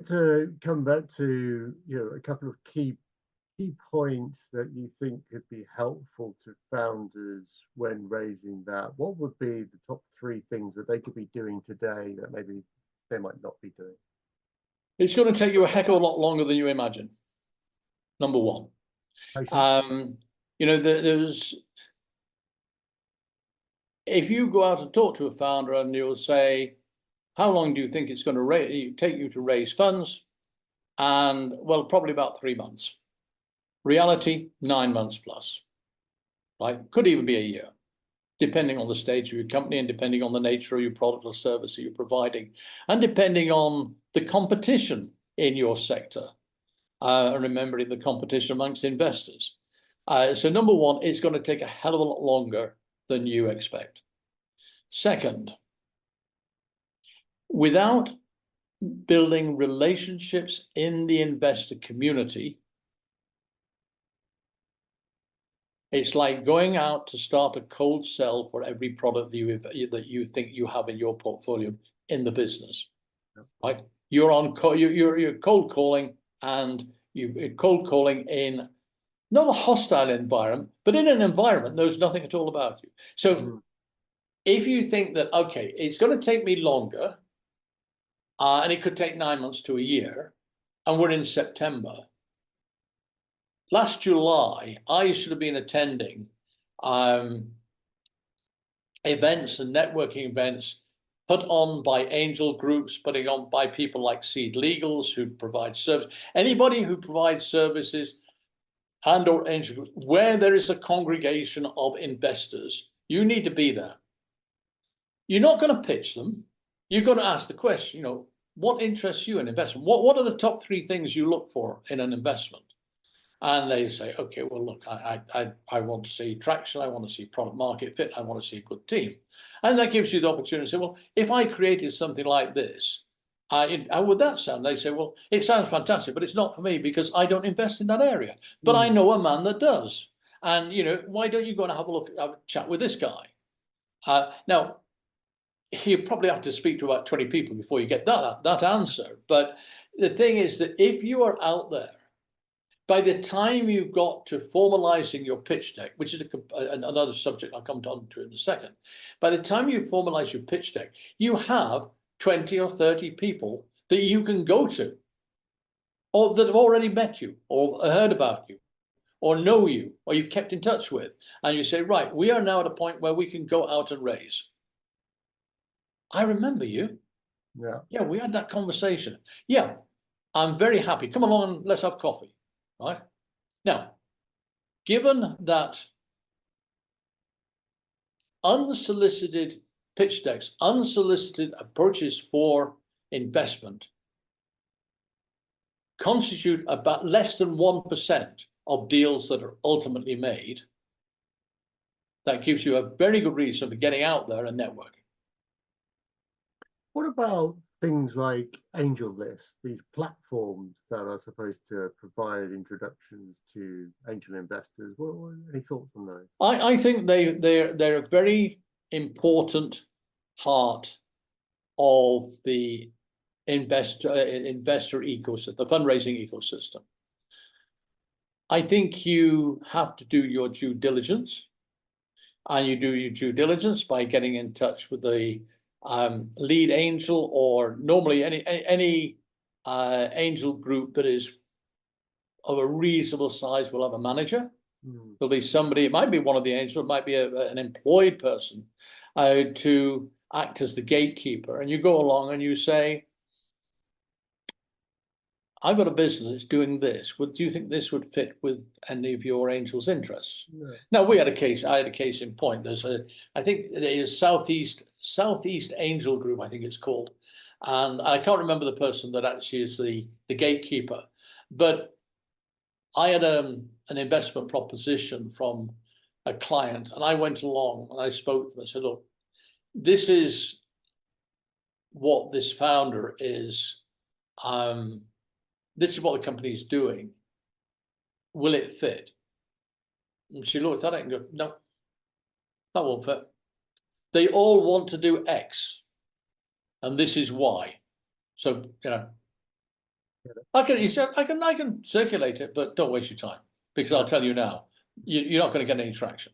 To come back to a couple of key points that you think could be helpful to founders when raising that, what would be the top three things that they could be doing today that maybe they might not be doing? It's going to take you a heck of a lot longer than you imagine. Number one. There's if you go out and talk to a founder and you'll say, how long do you think it's going to take you to raise funds? And well, probably about 3 months. Reality, 9 months plus. Right? Could even be a year, depending on the stage of your company and depending on the nature of your product or service that you're providing, and depending on the competition in your sector. And remembering the competition amongst investors. So number one, it's going to take a hell of a lot longer than you expect. Second, without building relationships in the investor community, it's like going out to start a cold sell for every product that you think you have in your portfolio in the business. Right? You're cold calling, and you're cold calling in not a hostile environment, but in an environment knows nothing at all about you. So if you think that, okay, it's going to take me longer, and it could take 9 months to a year, and we're in September. Last July, I should have been attending events and networking events put on by angel groups, putting on by people like Seed Legals who provide service. Anybody who provides services and or angel groups, where there is a congregation of investors, you need to be there. You're not going to pitch them. You're going to ask the question, what interests you in investment? What are the top three things you look for in an investment? And they say, okay, well, look, I want to see traction. I want to see product market fit. I want to see a good team. And that gives you the opportunity to say, well, if I created something like this, how would that sound? They say, well, it sounds fantastic, but it's not for me because I don't invest in that area. But I know a man that does. And, why don't you go and have a chat with this guy? Now, you probably have to speak to about 20 people before you get that answer. But the thing is that if you are out there, by the time you've got to formalizing your pitch deck, which is another subject I'll come on to in a second, by the time you formalize your pitch deck, you have 20 or 30 people that you can go to, or that have already met you, or heard about you, or know you, or you've kept in touch with, and you say, right, we are now at a point where we can go out and raise. I remember you. Yeah, we had that conversation. Yeah, I'm very happy. Come along and let's have coffee. Right? Now, given that unsolicited pitch decks, unsolicited approaches for investment constitute about less than 1% of deals that are ultimately made, that gives you a very good reason for getting out there and networking. What about things like angel lists, these platforms that are supposed to provide introductions to angel investors? Any thoughts on those? I think they're a very important part of the investor ecosystem, the fundraising ecosystem. I think you have to do your due diligence, and you do your due diligence by getting in touch with the lead angel, or normally any angel group that is of a reasonable size will have a manager. There'll be somebody, it might be one of the angels, it might be an employed person to act as the gatekeeper. And you go along and you say, I've got a business that's doing this. Do you think this would fit with any of your angels' interests? Now, I had a case in point. I think it is Southeast Angel Group, I think it's called. And I can't remember the person that actually is the gatekeeper. But I had an investment proposition from a client, and I went along and I spoke to them. I said, look, this is what this founder is. This is what the company is doing. Will it fit? And she looked at it and go, no, that won't fit. They all want to do X, and this is Y. So, You said I can circulate it, but don't waste your time, because I'll tell you now, you're not going to get any traction.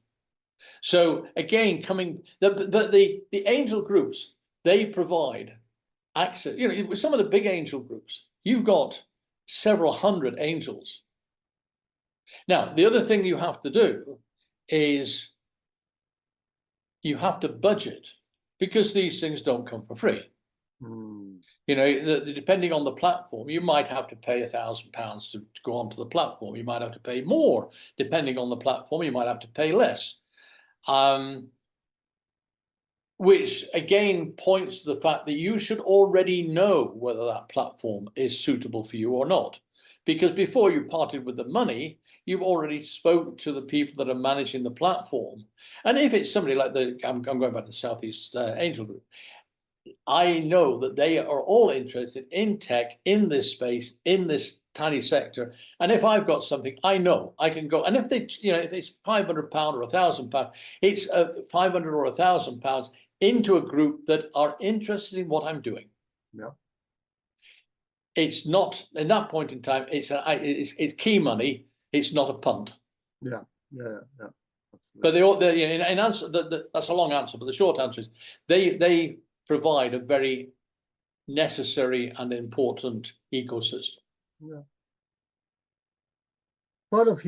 So again, the angel groups, they provide access. You know, with some of the big angel groups, you've got several hundred angels. Now, the other thing you have to do is you have to budget, because these things don't come for free. You know, depending on the platform, you might have to pay £1,000 to go onto the platform. You might have to pay more. Depending on the platform, you might have to pay less. Which again points to the fact that you should already know whether that platform is suitable for you or not. Because before you parted with the money, you've already spoke to the people that are managing the platform. And if it's somebody like I'm going back to Southeast Angel Group, I know that they are all interested in tech, in this space, in this tiny sector. And if I've got something, I know I can go. And if they, you know, if it's £500 or £1,000, it's £500 or £1,000 into a group that are interested in what I'm doing. Yeah. It's not, in that point in time, it's key money. It's not a punt. Yeah. But they all, in answer, that's a long answer, but the short answer is they provide a very necessary and important ecosystem. Yeah. Quite a few